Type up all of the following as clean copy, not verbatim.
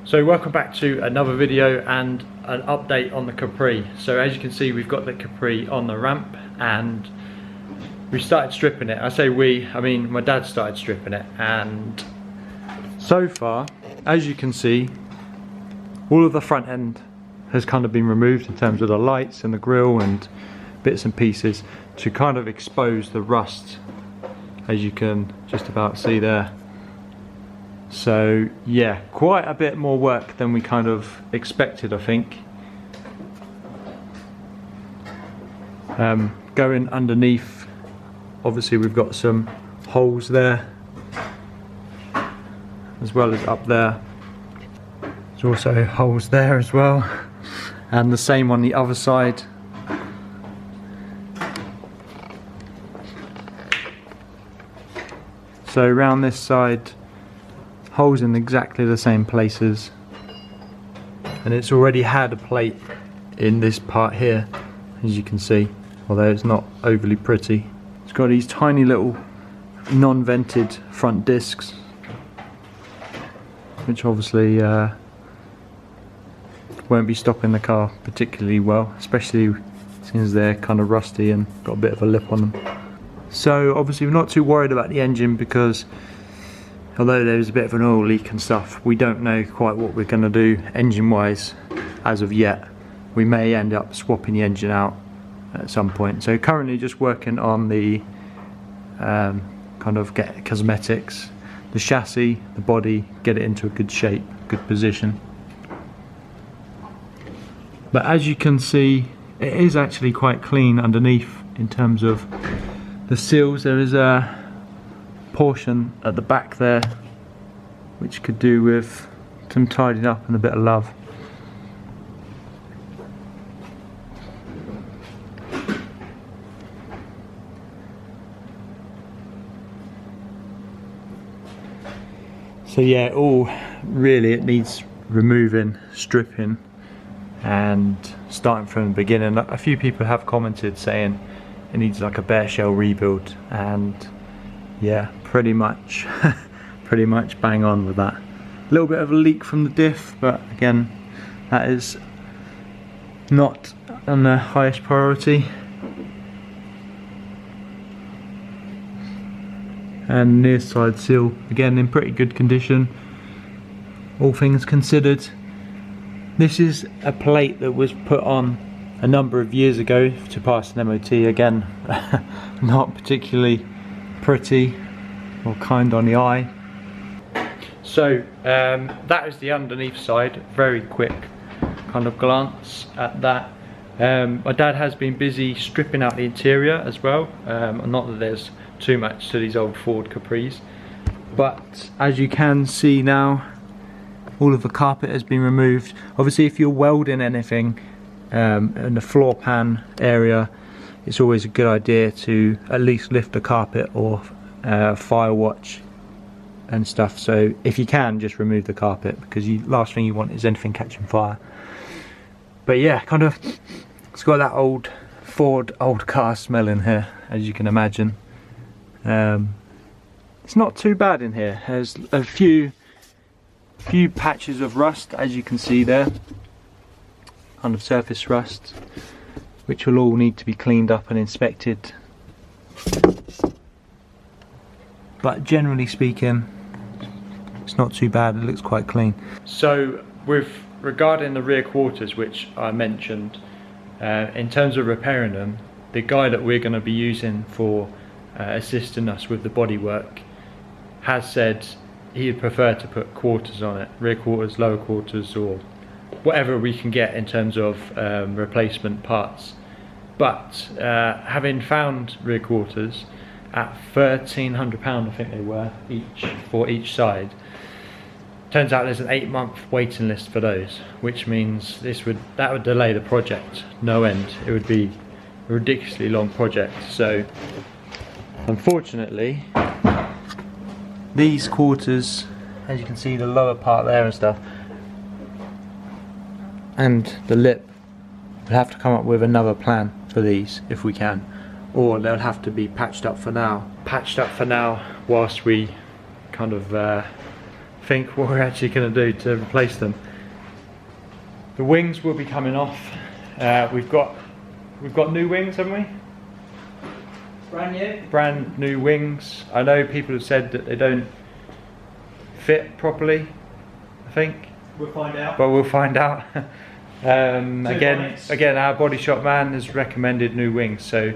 So welcome back to another video and an update on the Capri. So as you can see, we've got the Capri on the ramp and we started stripping it. I say we, I mean my dad started stripping it, and so far, as you can see, all of the front end has kind of been removed in terms of the lights and the grille and bits and pieces to kind of expose the rust, as you can just about see there. So yeah, quite a bit more work than we kind of expected, I think. Going underneath, obviously we've got some holes there, as well as up there. There's also holes there as well, and the same on the other side. So around this side, holes in exactly the same places, and it's already had a plate in this part here, as you can see, although it's not overly pretty. It's got these tiny little non-vented front discs, which obviously won't be stopping the car particularly well, especially since they're kind of rusty and got a bit of a lip on them. So obviously we're not too worried about the engine, because although there's a bit of an oil leak and stuff, we don't know quite what we're going to do engine wise as of yet. We may end up swapping the engine out at some point. So currently just working on the kind of get cosmetics, the chassis, the body, get it into a good shape, good position. But as you can see, it is actually quite clean underneath in terms of the seals. There is a portion at the back there which could do with some tidying up and a bit of love. So yeah, all really it needs removing, stripping and starting from the beginning. A few people have commented saying it needs like a bare shell rebuild, and yeah, pretty much pretty much bang on with that. A little bit of a leak from the diff, but again, that is not on the highest priority. And near side seal, again in pretty good condition, all things considered. This is a plate that was put on a number of years ago to pass an MOT. Again, not particularly pretty or kind on the eye. So that is the underneath side. Very quick kind of glance at that. My dad has been busy stripping out the interior as well. Not that there's too much to these old Ford Capris, but as you can see now, all of the carpet has been removed. Obviously if you're welding anything in the floor pan area, it's always a good idea to at least lift the carpet or fire watch and stuff. So if you can, just remove the carpet, because the last thing you want is anything catching fire. But yeah, kind of, it's got that old Ford old car smell in here, as you can imagine. It's not too bad in here. There's a few patches of rust, as you can see there, kind of surface rust, which will all need to be cleaned up and inspected. But generally speaking, it's not too bad. It looks quite clean. So with regarding the rear quarters, which I mentioned, in terms of repairing them, the guy that we're going to be using for assisting us with the bodywork has said he'd prefer to put quarters on it, rear quarters, lower quarters, or whatever we can get in terms of replacement parts. But having found rear quarters at £1,300, I think they were, each for each side, turns out there's an 8-month waiting list for those, which means that would delay the project no end. It would be a ridiculously long project. So unfortunately, these quarters, as you can see, the lower part there and stuff, and the lip, we'll have to come up with another plan for these if we can, or they'll have to be patched up for now. Whilst we kind of think what we're actually going to do to replace them. The wings will be coming off. We've got new wings, haven't we? Brand new wings. I know people have said that they don't fit properly, I think. We'll find out. But we'll find out. Again, our body shop man has recommended new wings, so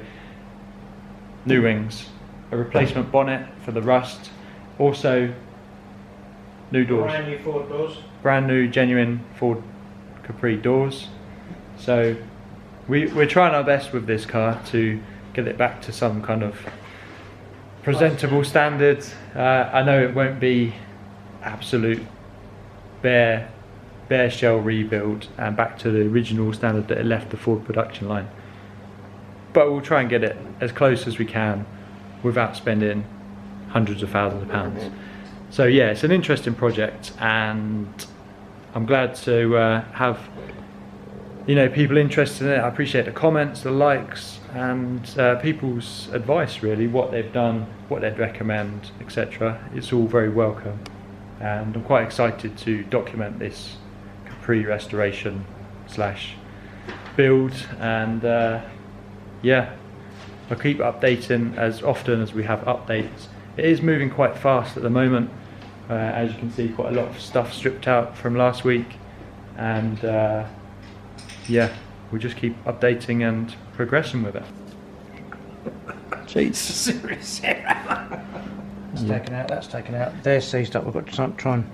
new wings, a replacement bonnet for the rust, also new doors. Brand new Ford doors. Brand new, genuine Ford Capri doors. So we're trying our best with this car to get it back to some kind of presentable standards. I know it won't be absolute bare shell rebuild and back to the original standard that it left the Ford production line, but we'll try and get it as close as we can without spending hundreds of thousands of pounds. So yeah, it's an interesting project, and I'm glad to have people interested in it. I appreciate the comments, the likes, and people's advice, really, what they've done, what they'd recommend, etc. It's all very welcome, and I'm quite excited to document this Capri restoration / build, and yeah, I'll keep updating as often as we have updates. It is moving quite fast at the moment. As you can see, quite a lot of stuff stripped out from last week, and yeah, we'll just keep updating and progressing with it. Jeez. That's taken out, that's taken out. They're seized up, we've got to try and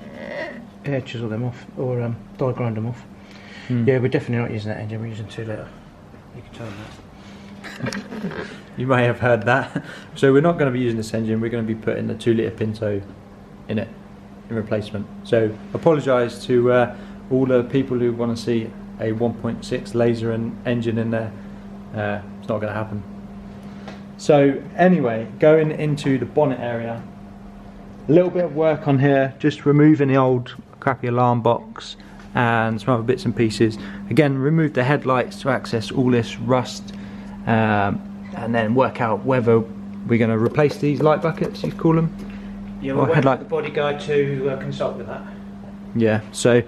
hair chisel them off, or die grind them off. Yeah, we're definitely not using that engine, we're using 2 litre. You can tell them that. You may have heard that. So we're not going to be using this engine, we're going to be putting the 2 litre Pinto in it, in replacement. So apologise to all the people who want to see a 1.6 Lazer engine in there. It's not going to happen. So anyway, going into the bonnet area, a little bit of work on here, just removing the old crappy alarm box and some other bits and pieces. Again, remove the headlights to access all this rust, and then work out whether we're going to replace these light buckets, you call them. Yeah, we'll wait for the body guy to consult with that. Yeah, so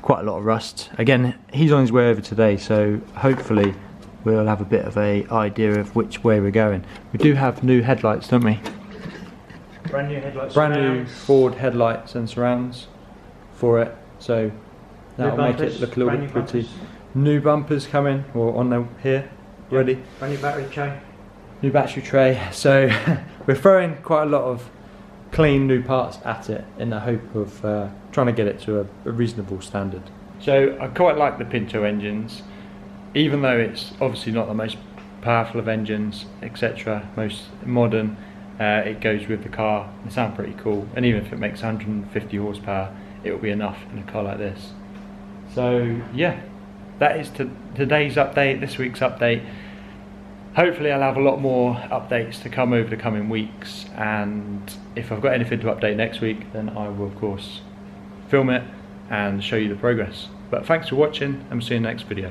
quite a lot of rust. Again, he's on his way over today, so hopefully we'll have a bit of an idea of which way we're going. We do have new headlights, don't we? Brand new headlights. Brand new Ford headlights and surrounds for it, so that'll make it look a little bit pretty. New bumpers coming, or on the here, ready. Brand new battery tray. New battery tray. So we're throwing quite a lot of clean new parts at it in the hope of trying to get it to a reasonable standard. So I quite like the Pinto engines, even though it's obviously not the most powerful of engines, etc., most modern. It goes with the car. They sound pretty cool, and even if it makes 150 horsepower, it will be enough in a car like this. So yeah, that is today's update, this week's update. Hopefully I'll have a lot more updates to come over the coming weeks, and if I've got anything to update next week, then I will of course film it and show you the progress. But thanks for watching, and we'll see you in the next video.